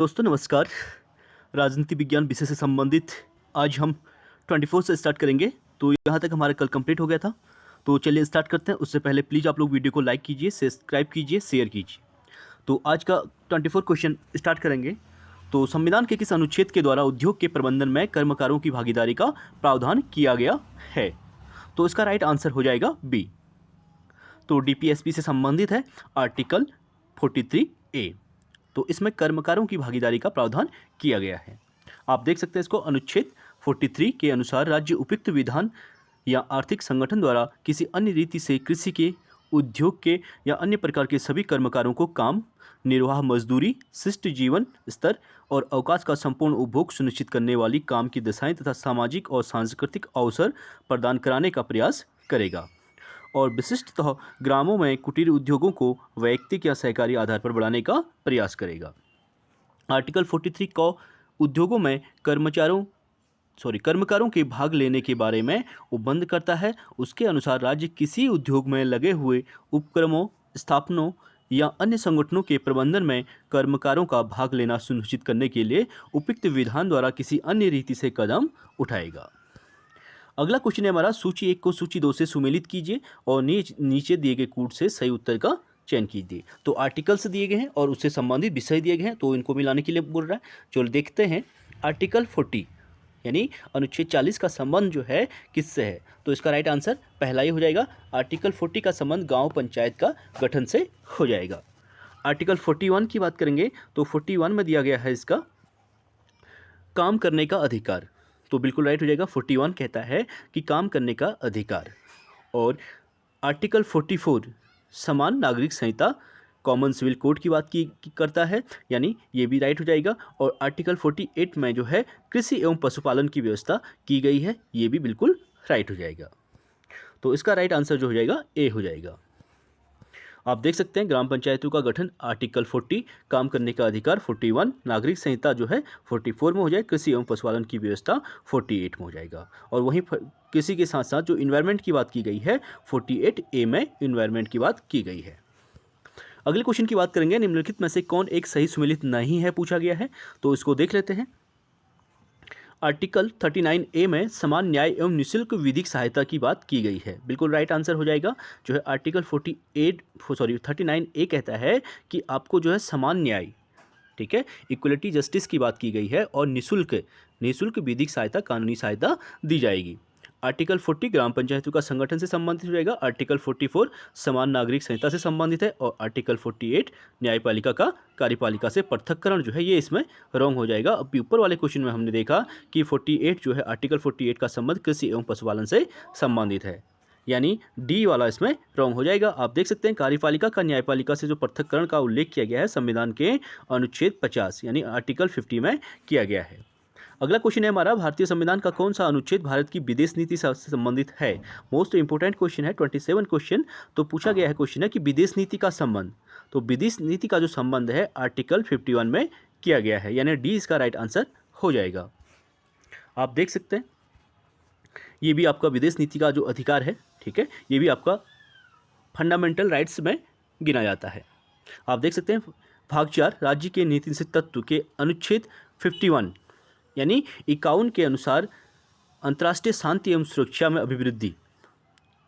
दोस्तों नमस्कार। राजनीति विज्ञान विषय से संबंधित आज हम 24 से स्टार्ट करेंगे। तो यहाँ तक हमारा कल कंप्लीट हो गया था। तो चलिए स्टार्ट करते हैं। उससे पहले प्लीज़ आप लोग वीडियो को लाइक कीजिए, सब्सक्राइब कीजिए, शेयर कीजिए। तो आज का 24 क्वेश्चन स्टार्ट करेंगे। तो संविधान के किस अनुच्छेद के द्वारा उद्योग के प्रबंधन में कर्मकारों की भागीदारी का प्रावधान किया गया है? तो इसका राइट आंसर हो जाएगा बी। तो डीपीएसपी से संबंधित है आर्टिकल 43A। तो इसमें कर्मकारों की भागीदारी का प्रावधान किया गया है। आप देख सकते हैं इसको, अनुच्छेद 43 के अनुसार राज्य उपयुक्त विधान या आर्थिक संगठन द्वारा किसी अन्य रीति से कृषि के, उद्योग के या अन्य प्रकार के सभी कर्मकारों को काम, निर्वाह, मजदूरी, शिष्ट जीवन स्तर और अवकाश का संपूर्ण उपभोग सुनिश्चित करने वाली काम की दशाएं तथा सामाजिक और सांस्कृतिक अवसर प्रदान कराने का प्रयास करेगा और विशिष्टतः ग्रामों में कुटीर उद्योगों को वैयक्तिक या सहकारी आधार पर बढ़ाने का प्रयास करेगा। आर्टिकल 43 को उद्योगों में कर्मकारों के भाग लेने के बारे में उपबंध करता है। उसके अनुसार राज्य किसी उद्योग में लगे हुए उपक्रमों, स्थापनों या अन्य संगठनों के प्रबंधन में कर्मकारों का भाग लेना सुनिश्चित करने के लिए उपयुक्त विधान द्वारा किसी अन्य रीति से कदम उठाएगा। अगला क्वेश्चन है हमारा, सूची 1 को सूची 2 से सुमेलित कीजिए और नीचे दिए गए कूट से सही उत्तर का चयन कीजिए। तो आर्टिकल्स दिए गए हैं और उससे संबंधित विषय दिए गए हैं, तो इनको मिलाने के लिए बोल रहा है। चलो देखते हैं। आर्टिकल 40 यानी अनुच्छेद 40 का संबंध जो है किससे है? तो इसका राइट आंसर पहला ही हो जाएगा। आर्टिकल 40 का संबंध गाँव पंचायत का गठन से हो जाएगा। आर्टिकल 41 की बात करेंगे तो 41 में दिया गया है इसका काम करने का अधिकार। तो बिल्कुल राइट हो जाएगा। 41 कहता है कि काम करने का अधिकार। और आर्टिकल 44 समान नागरिक संहिता कॉमन सिविल कोड की बात की करता है, यानी ये भी राइट हो जाएगा। और आर्टिकल 48 में जो है कृषि एवं पशुपालन की व्यवस्था की गई है, ये भी बिल्कुल राइट हो जाएगा। तो इसका राइट आंसर जो हो जाएगा ए हो जाएगा। आप देख सकते हैं ग्राम पंचायतों का गठन आर्टिकल 40, काम करने का अधिकार 41, नागरिक संहिता जो है 44 में हो जाए, कृषि एवं पशुपालन की व्यवस्था 48 में हो जाएगा। और वहीं कृषि के साथ साथ जो इन्वायरमेंट की बात की गई है 48A में इन्वायरमेंट की बात की गई है। अगले क्वेश्चन की बात करेंगे, निम्नलिखित में से कौन एक सही सुमेलित नहीं है पूछा गया है, तो इसको देख लेते हैं। आर्टिकल 39A में समान न्याय एवं निःशुल्क विधिक सहायता की बात की गई है, बिल्कुल राइट आंसर हो जाएगा। जो है आर्टिकल 39A कहता है कि आपको जो है समान न्याय, ठीक है, इक्वलिटी जस्टिस की बात की गई है और निःशुल्क विधिक सहायता, कानूनी सहायता दी जाएगी। आर्टिकल 40 ग्राम पंचायतों का संगठन से संबंधित हो जाएगा। आर्टिकल 44 समान नागरिक संहिता से संबंधित है और आर्टिकल 48 न्यायपालिका का कार्यपालिका से पृथक्करण जो है ये इसमें रॉन्ग हो जाएगा। अभी ऊपर वाले क्वेश्चन में हमने देखा कि 48 जो है आर्टिकल 48 का संबंध कृषि एवं पशुपालन से संबंधित है, यानी डी वाला इसमें रॉन्ग हो जाएगा। आप देख सकते हैं कार्यपालिका का न्यायपालिका से जो पृथक्करण का उल्लेख किया गया है संविधान के अनुच्छेद 50 यानी आर्टिकल 50 में किया गया है। अगला क्वेश्चन है हमारा, भारतीय संविधान का कौन सा अनुच्छेद भारत की विदेश नीति से संबंधित है? मोस्ट इंपोर्टेंट क्वेश्चन है, 27 क्वेश्चन। तो पूछा गया है क्वेश्चन है कि विदेश नीति का संबंध, तो विदेश नीति का जो संबंध है आर्टिकल 51 में किया गया है, यानी डी इसका राइट आंसर हो जाएगा। आप देख सकते हैं ये भी आपका विदेश नीति का जो अधिकार है, ठीक है, ये भी आपका फंडामेंटल राइट्स में गिना जाता है। आप देख सकते हैं भाग 4 राज्य के नीति से तत्व के अनुच्छेद 51 यानी 51 के अनुसार अंतर्राष्ट्रीय शांति एवं सुरक्षा में अभिवृद्धि,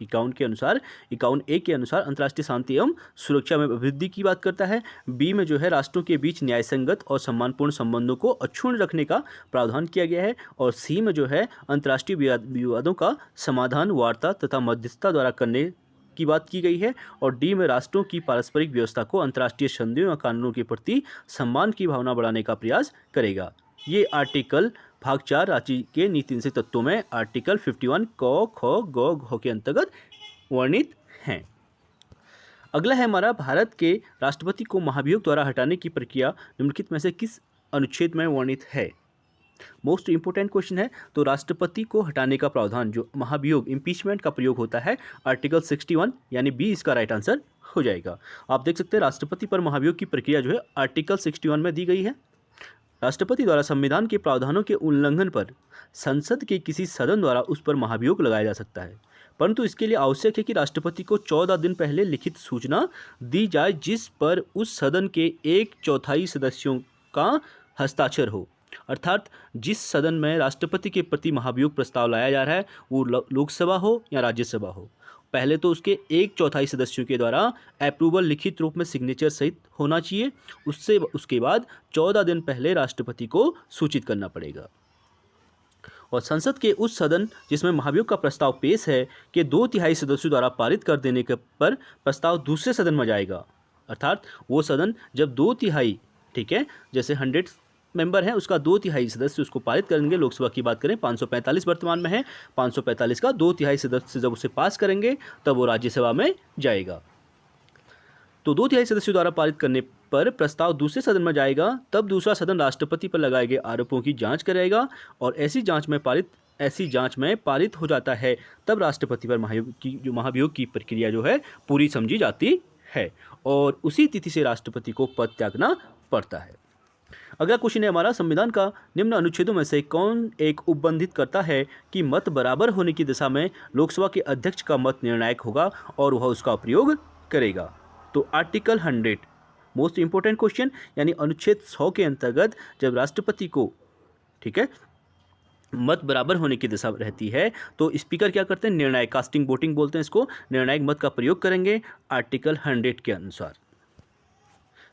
51 के अनुसार 51A के अनुसार अंतर्राष्ट्रीय शांति एवं सुरक्षा में अभिवृद्धि की बात करता है। बी में जो है राष्ट्रों के बीच न्यायसंगत और सम्मानपूर्ण संबंधों को अक्षुण्ण रखने का प्रावधान किया गया है। और सी में जो है अंतर्राष्ट्रीय विवादों का समाधान वार्ता तथा मध्यस्थता द्वारा करने की बात की गई है। और डी में राष्ट्रों की पारस्परिक व्यवस्था को अंतर्राष्ट्रीय संधियों या कानूनों के प्रति सम्मान की भावना बढ़ाने का प्रयास करेगा। ये आर्टिकल भाग 4 राज्य के नीति से तत्वों में आर्टिकल 51 क, ख, ग, घ के अंतर्गत वर्णित हैं। अगला है हमारा, भारत के राष्ट्रपति को महाभियोग द्वारा हटाने की प्रक्रिया निम्नलिखित में से किस अनुच्छेद में वर्णित है? मोस्ट इंपोर्टेंट क्वेश्चन है। तो राष्ट्रपति को हटाने का प्रावधान जो महाभियोग इम्पीचमेंट का प्रयोग होता है आर्टिकल 61 यानी बी इसका राइट आंसर हो जाएगा। आप देख सकते हैं राष्ट्रपति पर महाभियोग की प्रक्रिया जो है आर्टिकल 61 में दी गई है। राष्ट्रपति द्वारा संविधान के प्रावधानों के उल्लंघन पर संसद के किसी सदन द्वारा उस पर महाभियोग लगाया जा सकता है, परंतु इसके लिए आवश्यक है कि राष्ट्रपति को 14 दिन पहले लिखित सूचना दी जाए, जिस पर उस सदन के 1/4 सदस्यों का हस्ताक्षर हो। अर्थात जिस सदन में राष्ट्रपति के प्रति महाभियोग प्रस्ताव लाया जा रहा है वो लोकसभा हो या राज्यसभा हो, पहले तो उसके 1/4 सदस्यों के द्वारा अप्रूवल लिखित रूप में सिग्नेचर सहित होना चाहिए। उसके बाद 14 दिन पहले राष्ट्रपति को सूचित करना पड़ेगा। और संसद के उस सदन जिसमें महाभियोग का प्रस्ताव पेश है के 2/3 सदस्यों द्वारा पारित कर देने के पर प्रस्ताव दूसरे सदन में जाएगा। अर्थात वो सदन जब 2/3, ठीक है, जैसे 100 मेंबर हैं उसका 2/3 सदस्य उसको पारित करेंगे। लोकसभा की बात करें 545 वर्तमान में है, 545 का 2/3 सदस्य जब उसे पास करेंगे तब वो राज्यसभा में जाएगा। तो 2/3 सदस्यों द्वारा पारित करने पर प्रस्ताव दूसरे सदन में जाएगा। तब दूसरा सदन राष्ट्रपति पर लगाए गए आरोपों की जांच करेगा और ऐसी जांच में पारित हो जाता है तब राष्ट्रपति पर महाभियोग की प्रक्रिया जो है पूरी समझी जाती है और उसी तिथि से राष्ट्रपति को पद त्यागना पड़ता है। अगला क्वेश्चन है हमारा, संविधान का निम्न अनुच्छेदों में से कौन एक उपबंधित करता है कि मत बराबर होने की दिशा में लोकसभा के अध्यक्ष का मत निर्णायक होगा और वह उसका प्रयोग करेगा? तो आर्टिकल 100, मोस्ट इंपॉर्टेंट क्वेश्चन, यानी अनुच्छेद 100 के अंतर्गत जब राष्ट्रपति को, ठीक है, मत बराबर होने की दिशा रहती है तो स्पीकर क्या करते हैं, निर्णायक, कास्टिंग वोटिंग बोलते हैं इसको, निर्णायक मत का प्रयोग करेंगे आर्टिकल 100 के अनुसार।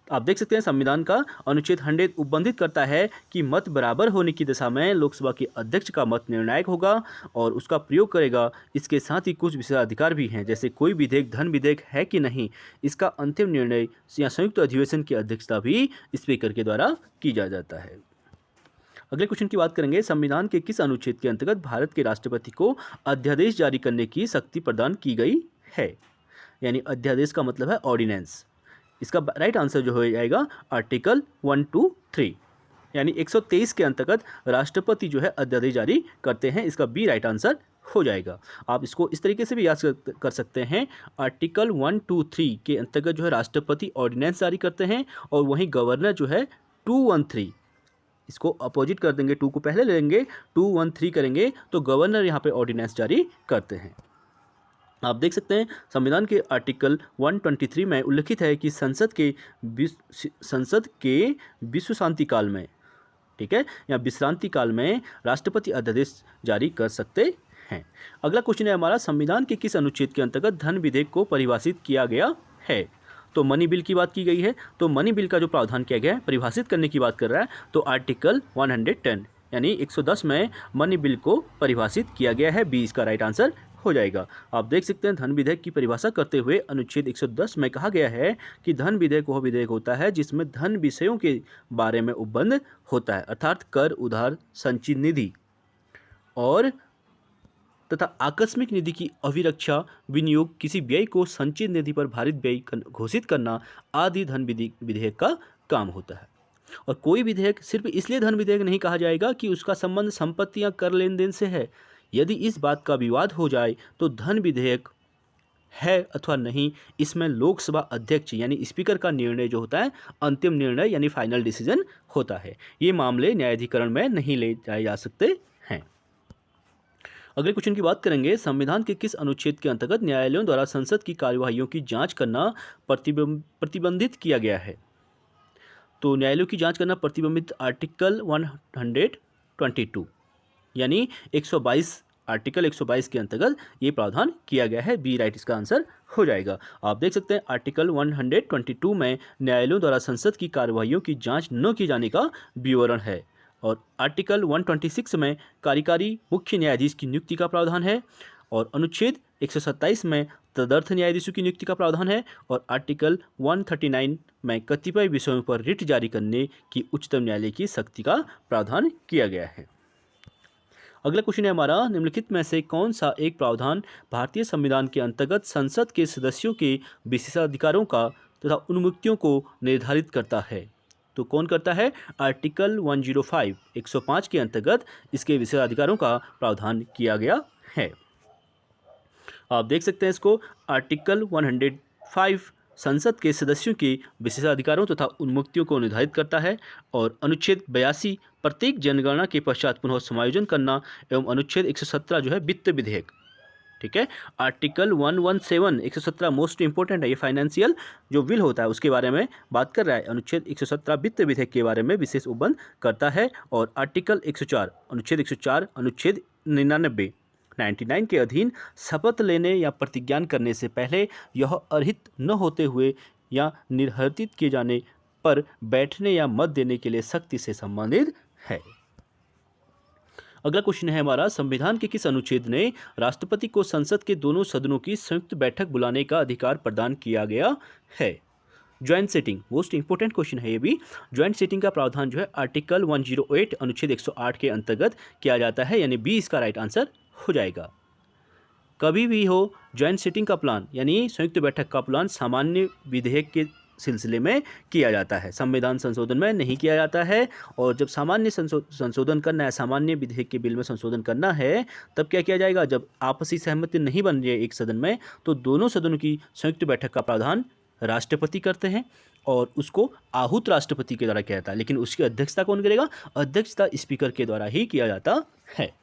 आप देख सकते हैं संविधान का अनुच्छेद 100 उपबंधित करता है कि मत बराबर होने की दिशा में लोकसभा के अध्यक्ष का मत निर्णायक होगा और उसका प्रयोग करेगा। इसके साथ ही कुछ विशेषाधिकार भी हैं, जैसे कोई विधेयक धन विधेयक है कि नहीं, इसका अंतिम निर्णय या संयुक्त अधिवेशन की अध्यक्षता भी स्पीकर के द्वारा की जाता है। अगले क्वेश्चन की बात करेंगे, संविधान के किस अनुच्छेद के अंतर्गत भारत के राष्ट्रपति को अध्यादेश जारी करने की शक्ति प्रदान की गई है? यानी अध्यादेश का मतलब है ऑर्डिनेंस। इसका राइट आंसर जो हो जाएगा आर्टिकल 123, यानी 123 के अंतर्गत राष्ट्रपति जो है अध्यादेश जारी करते हैं। इसका बी राइट आंसर हो जाएगा। आप इसको इस तरीके से भी याद कर सकते हैं, आर्टिकल 123 के अंतर्गत जो है राष्ट्रपति ऑर्डिनेंस जारी करते हैं और वहीं गवर्नर जो है 213, इसको अपोजिट कर देंगे, 2 को पहले लेंगे, 213 करेंगे तो गवर्नर यहाँ पे ऑर्डिनेंस जारी करते हैं। आप देख सकते हैं संविधान के आर्टिकल 123 में उल्लिखित है कि संसद के विश्व शांति काल में, ठीक है, या विश्रांति काल में राष्ट्रपति अध्यादेश जारी कर सकते हैं। अगला क्वेश्चन है हमारा, संविधान के किस अनुच्छेद के अंतर्गत धन विधेयक को परिभाषित किया गया है? तो मनी बिल की बात की गई है, तो मनी बिल का जो प्रावधान किया गया है परिभाषित करने की बात कर रहा है, तो आर्टिकल 110 यानी 110 में मनी बिल को परिभाषित किया गया है। बी इसका राइट आंसर हो जाएगा। आप देख सकते हैं धन विधेयक की परिभाषा करते हुए अनुच्छेद 110 में कहा गया है कि धन विधेयक वह विधेयक होता है जिसमें धन विषयों के बारे में उपबंध होता है, अर्थात कर, उधार, संचित निधि और तथा आकस्मिक निधि की अभिरक्षा, विनियोग, किसी व्यय को संचित निधि पर भारित व्यय घोषित करना आदि धन विधेयक का काम होता है। और कोई विधेयक सिर्फ इसलिए धन विधेयक नहीं कहा जाएगा कि उसका संबंध संपत्ति या कर लेन देन से है। यदि इस बात का विवाद हो जाए तो धन विधेयक है अथवा नहीं, इसमें लोकसभा अध्यक्ष यानी स्पीकर का निर्णय जो होता है, अंतिम निर्णय यानी फाइनल डिसीजन होता है। ये मामले न्यायाधिकरण में नहीं ले जाए जा सकते हैं। अगले क्वेश्चन की बात करेंगे, संविधान के किस अनुच्छेद के अंतर्गत न्यायालयों द्वारा संसद की कार्यवाहियों की जांच करना प्रतिबंधित किया गया है? तो न्यायालयों की जांच करना प्रतिबंधित आर्टिकल 122 यानी 122, आर्टिकल 122 के अंतर्गत ये प्रावधान किया गया है। बी राइट इसका आंसर हो जाएगा। आप देख सकते हैं आर्टिकल 122 में न्यायालयों द्वारा संसद की कार्यवाहियों की जांच न किए जाने का विवरण है और आर्टिकल 126 में कार्यकारी मुख्य न्यायाधीश की नियुक्ति का प्रावधान है और अनुच्छेद 127 में तदर्थ न्यायाधीशों की नियुक्ति का प्रावधान है और आर्टिकल 139 में कतिपय विषयों पर रिट जारी करने की उच्चतम न्यायालय की शक्ति का प्रावधान किया गया है। अगला क्वेश्चन है हमारा, निम्नलिखित में से कौन सा एक प्रावधान भारतीय संविधान के अंतर्गत संसद के सदस्यों के विशेषाधिकारों का तथा उन्मुक्तियों को निर्धारित करता है? तो कौन करता है? आर्टिकल 105 105 के अंतर्गत इसके विशेषाधिकारों का प्रावधान किया गया है। आप देख सकते हैं इसको, आर्टिकल 105 संसद के सदस्यों के विशेषाधिकारों तथा उन्मुक्तियों को निर्धारित करता है और अनुच्छेद 82 प्रत्येक जनगणना के पश्चात पुनः समायोजन करना एवं अनुच्छेद 117 जो है वित्त विधेयक, ठीक है। आर्टिकल 117 117 मोस्ट इंपॉर्टेंट है, ये फाइनेंशियल जो विल होता है उसके बारे में बात कर रहा है। अनुच्छेद 117 वित्त विधेयक के बारे में विशेष उपबंध करता है। और आर्टिकल 104 अनुच्छेद 104 अनुच्छेद 99 99 के अधीन शपथ लेने या प्रतिज्ञान करने से पहले यह अर्हित न होते हुए या निर्हरित किए जाने पर बैठने या मत देने के लिए सख्ती से संबंधित है। अगला क्वेश्चन है हमारा, संविधान के किस अनुच्छेद ने राष्ट्रपति को संसद के दोनों सदनों की संयुक्त बैठक बुलाने का अधिकार प्रदान किया गया है? Joint setting, most important question है ये भी। ज्वाइंट सेटिंग का प्रावधान जो है आर्टिकल 108 अनुच्छेद 108 के अंतर्गत किया जाता है, यानी बी इसका राइट आंसर हो जाएगा। कभी भी हो ज्वाइंट सेटिंग का प्लान यानी संयुक्त बैठक का प्लान सामान्य विधेयक के सिलसिले में किया जाता है, संविधान संशोधन में नहीं किया जाता है। और जब सामान्य संशोधन करना है, सामान्य विधेयक के बिल में संशोधन करना है, तब क्या किया जाएगा, जब आपसी सहमति नहीं बन रही है एक सदन में, तो दोनों सदनों की संयुक्त बैठक का प्रावधान राष्ट्रपति करते हैं और उसको आहूत राष्ट्रपति के द्वारा किया जाता है। लेकिन उसकी अध्यक्षता कौन करेगा? अध्यक्षता स्पीकर के द्वारा ही किया जाता है।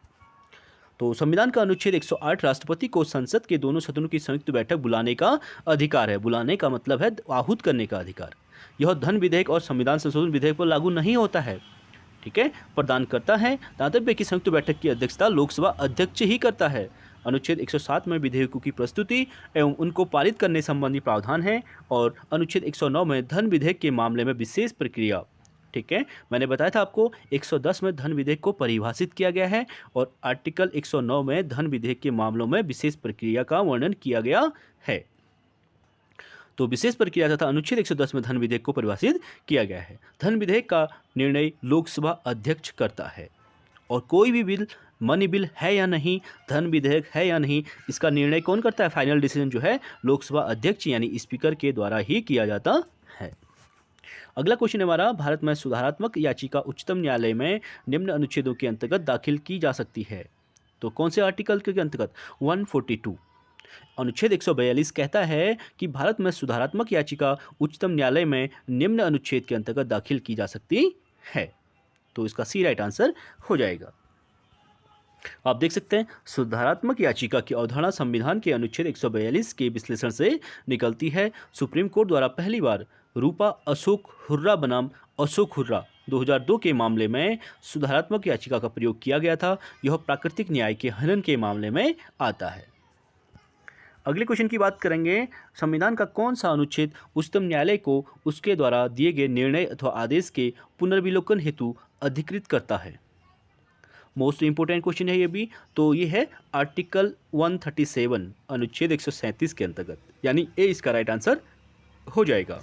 तो संविधान का अनुच्छेद 108 राष्ट्रपति को संसद के दोनों सदनों की संयुक्त बैठक बुलाने का अधिकार है। बुलाने का मतलब है आहूत करने का अधिकार। यह धन विधेयक और संविधान संशोधन विधेयक पर लागू नहीं होता है, ठीक है, प्रदान करता है। दातव्य की संयुक्त बैठक की अध्यक्षता लोकसभा अध्यक्ष ही करता है। अनुच्छेद 107 में विधेयकों की प्रस्तुति एवं उनको पारित करने संबंधी प्रावधान है। और अनुच्छेद 109 में धन विधेयक के मामले में विशेष प्रक्रिया, ठीक है, मैंने बताया था आपको 110 में धन विधेयक को परिभाषित किया गया है और आर्टिकल 109 में धन विधेयक के मामलों में विशेष प्रक्रिया का वर्णन किया गया है। तो विशेष प्रक्रिया तथा अनुच्छेद 110 में धन विधेयक को परिभाषित किया गया है। धन विधेयक का निर्णय लोकसभा अध्यक्ष करता है और कोई भी बिल मनी बिल है या नहीं, धन विधेयक है या नहीं, इसका निर्णय कौन करता है? फाइनल डिसीजन जो है लोकसभा अध्यक्ष यानी स्पीकर के द्वारा ही किया जाता है। अगला क्वेश्चन हमारा, भारत में सुधारात्मक याचिका उच्चतम न्यायालय में निम्न अनुच्छेदों के अंतर्गत दाखिल की जा सकती है। तो कौन से आर्टिकल के अंतर्गत? 142 अनुच्छेद 142 कहता है कि भारत में सुधारात्मक याचिका उच्चतम न्यायालय में निम्न अनुच्छेद के अंतर्गत दाखिल की जा सकती है। तो इसका सी राइट आंसर हो जाएगा। आप देख सकते हैं सुधारात्मक याचिका की अवधारणा संविधान के अनुच्छेद 142 के विश्लेषण से निकलती है। सुप्रीम कोर्ट द्वारा पहली बार रूपा अशोक हुर्रा बनाम अशोक हुर्रा 2002 के मामले में सुधारात्मक याचिका का प्रयोग किया गया था। यह प्राकृतिक न्याय के हनन के मामले में आता है। अगले क्वेश्चन की बात करेंगे, संविधान का कौन सा अनुच्छेद उच्चतम न्यायालय को उसके द्वारा दिए गए निर्णय अथवा आदेश के पुनर्विलोकन हेतु अधिकृत करता है? मोस्ट इंपोर्टेंट क्वेश्चन है ये भी। तो ये है आर्टिकल 137 अनुच्छेद 137 के अंतर्गत, यानी ए इसका राइट आंसर हो जाएगा।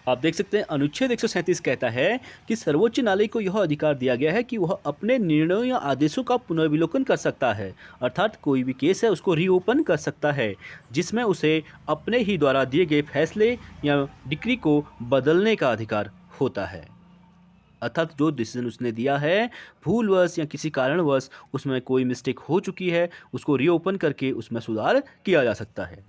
आप देख सकते हैं अनुच्छेद 137 कहता है कि सर्वोच्च न्यायालय को यह अधिकार दिया गया है कि वह अपने निर्णयों या आदेशों का पुनर्विलोकन कर सकता है, अर्थात कोई भी केस है उसको रीओपन कर सकता है जिसमें उसे अपने ही द्वारा दिए गए फैसले या डिक्री को बदलने का अधिकार होता है। अर्थात जो डिसीजन उसने दिया है भूलवश या किसी कारणवश उसमें कोई मिस्टेक हो चुकी है, उसको रीओपन करके उसमें सुधार किया जा सकता है।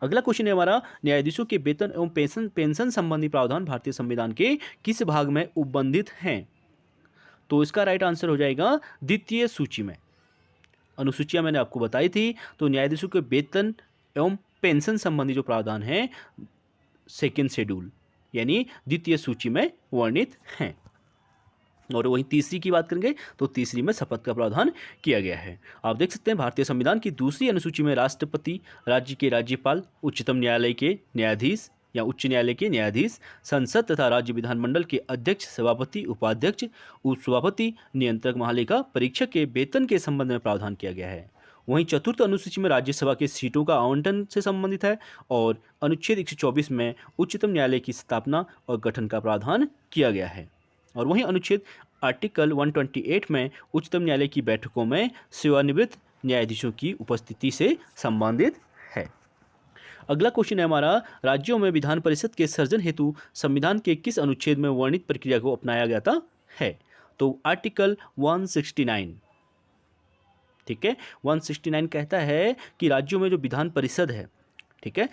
अगला क्वेश्चन है हमारा, न्यायाधीशों के वेतन एवं पेंशन संबंधी प्रावधान भारतीय संविधान के किस भाग में उपबंधित हैं? तो इसका राइट आंसर हो जाएगा द्वितीय सूची में। अनुसूचियां मैंने आपको बताई थी। तो न्यायाधीशों के वेतन एवं पेंशन संबंधी जो प्रावधान है सेकेंड शेड्यूल यानी द्वितीय सूची में वर्णित हैं। और वहीं तीसरी की बात करेंगे तो तीसरी में शपथ का प्रावधान किया गया है। आप देख सकते हैं भारतीय संविधान की दूसरी अनुसूची में राष्ट्रपति, राज्य के राज्यपाल, उच्चतम न्यायालय के न्यायाधीश या उच्च न्यायालय के न्यायाधीश, संसद तथा राज्य विधानमंडल के अध्यक्ष, सभापति, उपाध्यक्ष, उपसभापति, नियंत्रक, महालेखा परीक्षक के वेतन के संबंध में प्रावधान किया गया है। वहीं चतुर्थ अनुसूची में राज्यसभा की सीटों का आवंटन से संबंधित है और अनुच्छेद 124 में उच्चतम न्यायालय की स्थापना और गठन का प्रावधान किया गया है। और वहीं अनुच्छेद आर्टिकल 128 में उच्चतम न्यायालय की बैठकों में सेवानिवृत्त न्यायाधीशों की उपस्थिति से संबंधित है। अगला क्वेश्चन है हमारा, राज्यों में विधान परिषद के सर्जन हेतु संविधान के किस अनुच्छेद में वर्णित प्रक्रिया को अपनाया गया था है? तो आर्टिकल 169, ठीक है, 169 कहता है कि राज्यों में जो विधान परिषद है, ठीक है,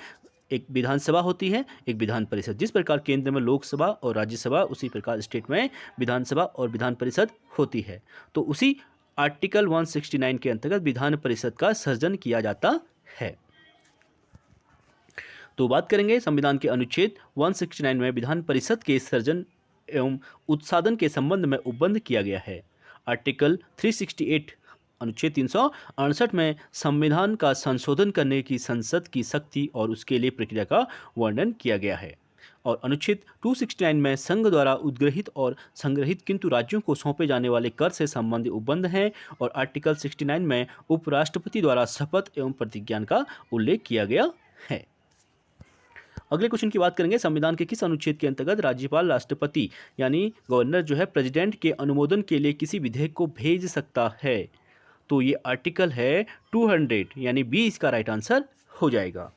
एक विधानसभा होती है, एक विधान परिषद। जिस प्रकार केंद्र में लोकसभा और राज्यसभा, उसी प्रकार स्टेट में विधानसभा और विधान परिषद होती है। तो उसी आर्टिकल 169 के अंतर्गत विधान परिषद का सृजन किया जाता है। तो बात करेंगे संविधान के अनुच्छेद 169 में विधान परिषद के सृजन एवं उत्साधन के संबंध में उपबंध किया गया है। आर्टिकल 368 अनुच्छेद 368 में संविधान का संशोधन करने की संसद की शक्ति और उसके लिए प्रक्रिया का वर्णन किया गया है। और अनुच्छेद 269 में संघ द्वारा उद्ग्रहित और संग्रहित किंतु राज्यों को सौंपे जाने वाले कर से संबंधित उपबंध हैं। और आर्टिकल 69 में उपराष्ट्रपति द्वारा शपथ एवं प्रतिज्ञान का उल्लेख किया गया है। अगले क्वेश्चन की बात करेंगे, संविधान के किस अनुच्छेद के अंतर्गत राज्यपाल राष्ट्रपति यानी गवर्नर जो है प्रेसिडेंट के अनुमोदन के लिए किसी विधेयक को भेज सकता है? तो ये आर्टिकल है 200 यानी बी इसका राइट आंसर हो जाएगा।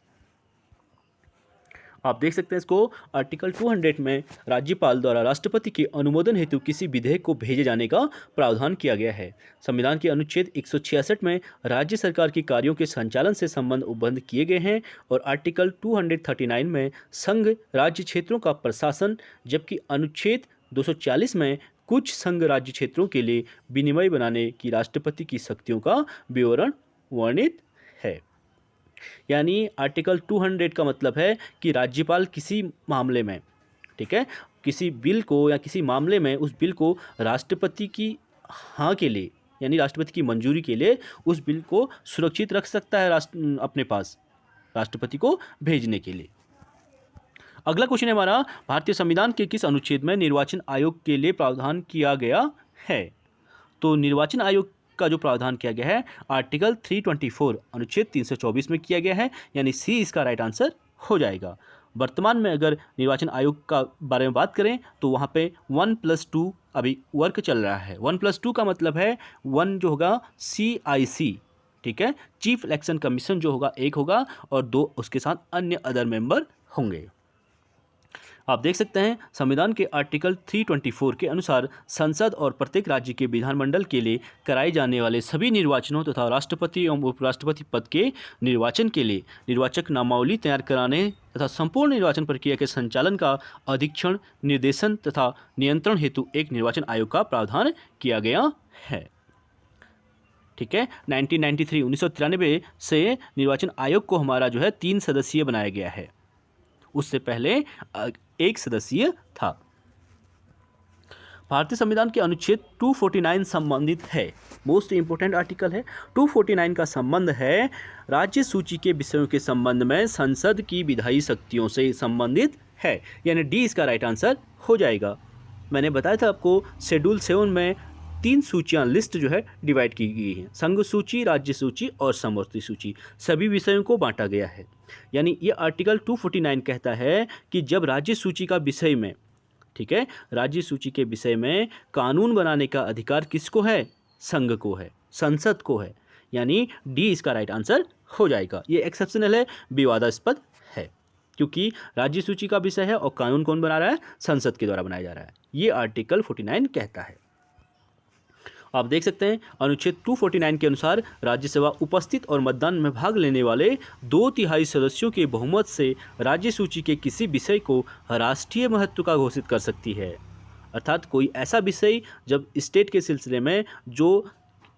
आप देख सकते हैं इसको, आर्टिकल 200 में राज्यपाल द्वारा राष्ट्रपति के अनुमोदन हेतु किसी विधेयक को भेजे जाने का प्रावधान किया गया है। संविधान के अनुच्छेद 166 में राज्य सरकार के कार्यों के संचालन से संबंध उपबंध किए गए हैं। और आर्टिकल 239 में संघ राज्य क्षेत्रों का प्रशासन, जबकि अनुच्छेद 240 में कुछ संघ राज्य क्षेत्रों के लिए विनिमय बनाने की राष्ट्रपति की शक्तियों का विवरण वर्णित है। यानी आर्टिकल 200 का मतलब है कि राज्यपाल किसी मामले में, ठीक है, किसी बिल को या किसी मामले में उस बिल को राष्ट्रपति की हाँ के लिए यानी राष्ट्रपति की मंजूरी के लिए उस बिल को सुरक्षित रख सकता है अपने पास राष्ट्रपति को भेजने के लिए। अगला क्वेश्चन है हमारा, भारतीय संविधान के किस अनुच्छेद में निर्वाचन आयोग के लिए प्रावधान किया गया है? तो निर्वाचन आयोग का जो प्रावधान किया गया है आर्टिकल 324 अनुच्छेद 324 में किया गया है, यानी सी इसका राइट आंसर हो जाएगा। वर्तमान में अगर निर्वाचन आयोग का बारे में बात करें तो वहाँ पे 1+2 अभी वर्क चल रहा है। 1+2 का मतलब है 1 जो होगा CIC, ठीक है, चीफ इलेक्शन कमीशन जो होगा एक होगा और 2 उसके साथ अन्य अदर मेंबर होंगे। आप देख सकते हैं संविधान के आर्टिकल 324 के अनुसार संसद और प्रत्येक राज्य के विधानमंडल के लिए कराए जाने वाले सभी निर्वाचनों तथा राष्ट्रपति एवं उपराष्ट्रपति पद के निर्वाचन के लिए निर्वाचक नामावली तैयार कराने तथा संपूर्ण निर्वाचन प्रक्रिया के संचालन का अधीक्षण, निर्देशन तथा नियंत्रण हेतु एक निर्वाचन आयोग का प्रावधान किया गया है। ठीक है, 1993 से निर्वाचन आयोग को हमारा जो है 3 सदस्यीय बनाया गया है, उससे पहले 1 सदस्यीय था। भारतीय संविधान के अनुच्छेद 249 संबंधित है, मोस्ट इंपोर्टेंट आर्टिकल है। 249 का संबंध है राज्य सूची के विषयों के संबंध में संसद की विधायी शक्तियों से संबंधित है, यानी डी इसका राइट आंसर हो जाएगा। मैंने बताया था आपको शेड्यूल 7 में 3 सूचियां लिस्ट जो है डिवाइड की गई हैं, संघ सूची, राज्य सूची और समवर्ती सूची, सभी विषयों को बांटा गया है। यानी ये आर्टिकल 249 कहता है कि जब राज्य सूची का विषय में, ठीक है, राज्य सूची के विषय में कानून बनाने का अधिकार किसको है? संघ को है, संसद को है, यानी डी इसका राइट आंसर हो जाएगा। ये एक्सेप्शनल है, विवादास्पद है, क्योंकि राज्य सूची का विषय है और कानून कौन बना रहा है? संसद के द्वारा बनाया जा रहा है, ये आर्टिकल 49 कहता है। आप देख सकते हैं अनुच्छेद 249 के अनुसार राज्यसभा उपस्थित और मतदान में भाग लेने वाले 2/3 सदस्यों के बहुमत से राज्य सूची के किसी विषय को राष्ट्रीय महत्व का घोषित कर सकती है। अर्थात कोई ऐसा विषय जब स्टेट के सिलसिले में जो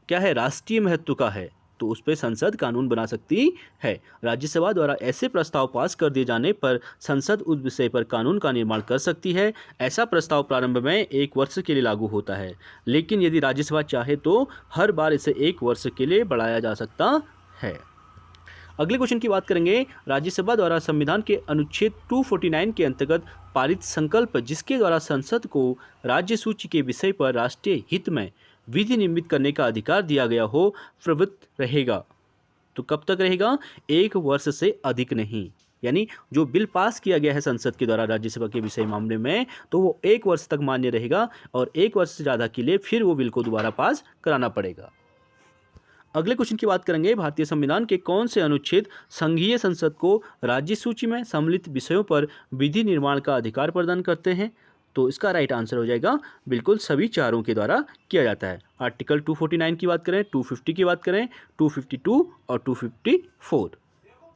क्या है राष्ट्रीय महत्व का है तो उस पर संसद कानून बना सकती है। राज्यसभा द्वारा ऐसे प्रस्ताव पास कर दिए जाने पर संसद उस विषय पर कानून का निर्माण कर सकती है। ऐसा प्रस्ताव प्रारंभ में 1 वर्ष के लिए लागू होता है, लेकिन यदि राज्यसभा चाहे तो हर बार इसे 1 वर्ष के लिए बढ़ाया जा सकता है। अगले क्वेश्चन की बात करेंगे, राज्यसभा द्वारा संविधान के अनुच्छेद 249 के अंतर्गत पारित संकल्प जिसके द्वारा संसद को राज्य सूची के विषय पर राष्ट्रीय हित में विधि निर्मित करने का अधिकार दिया गया हो प्रवृत्त रहेगा। तो कब तक रहेगा? 1 वर्ष से अधिक नहीं, यानी जो बिल पास किया गया है संसद के द्वारा राज्यसभा के विषय मामले में तो वो 1 वर्ष तक मान्य रहेगा और 1 वर्ष से ज़्यादा के लिए फिर वो बिल को दोबारा पास कराना पड़ेगा। अगले क्वेश्चन की बात करेंगे, भारतीय संविधान के कौन से अनुच्छेद संघीय संसद को राज्य सूची में सम्मिलित विषयों पर विधि निर्माण का अधिकार प्रदान करते हैं? तो इसका राइट आंसर हो जाएगा बिल्कुल सभी चारों के द्वारा किया जाता है। आर्टिकल 249 की बात करें, 250 की बात करें, 252 और 254,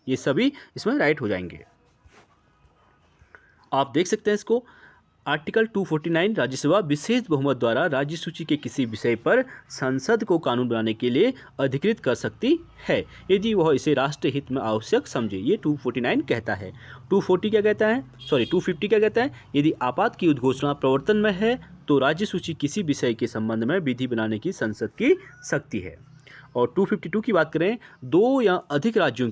ये सभी इसमें राइट हो जाएंगे। आप देख सकते हैं इसको, आर्टिकल 249 राज्यसभा विशेष बहुमत द्वारा राज्य सूची के किसी विषय पर संसद को कानून बनाने के लिए अधिकृत कर सकती है यदि वह इसे राष्ट्र हित में आवश्यक समझे। ये 249 कहता है। 250 क्या कहता है, यदि आपात की उद्घोषणा प्रवर्तन में है तो राज्य सूची किसी विषय के संबंध में विधि बनाने की संसद की शक्ति है। और 252 की बात करें, दो या अधिक राज्यों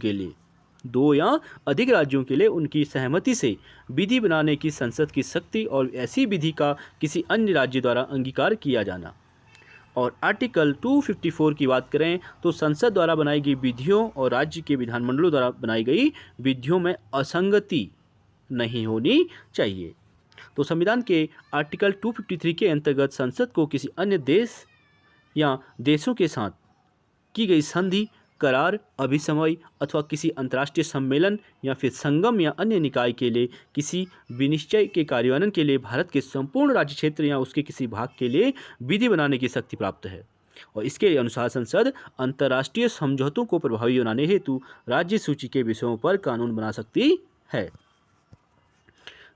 के लिए उनकी सहमति से विधि बनाने की संसद की शक्ति और ऐसी विधि का किसी अन्य राज्य द्वारा अंगीकार किया जाना। और आर्टिकल 254 की बात करें तो संसद द्वारा बनाई गई विधियों और राज्य के विधानमंडलों द्वारा बनाई गई विधियों में असंगति नहीं होनी चाहिए। तो संविधान के आर्टिकल 253 के अंतर्गत संसद को किसी अन्य देश या देशों के साथ की गई संधि, करार, अभिसमय अथवा किसी अंतर्राष्ट्रीय सम्मेलन या फिर संगम या अन्य निकाय के लिए किसी विनिश्चय के कार्यान्वयन के लिए भारत के संपूर्ण राज्य क्षेत्र या उसके किसी भाग के लिए विधि बनाने की शक्ति प्राप्त है। और इसके अनुसार संसद अंतर्राष्ट्रीय समझौतों को प्रभावी बनाने हेतु राज्य सूची के विषयों पर कानून बना सकती है।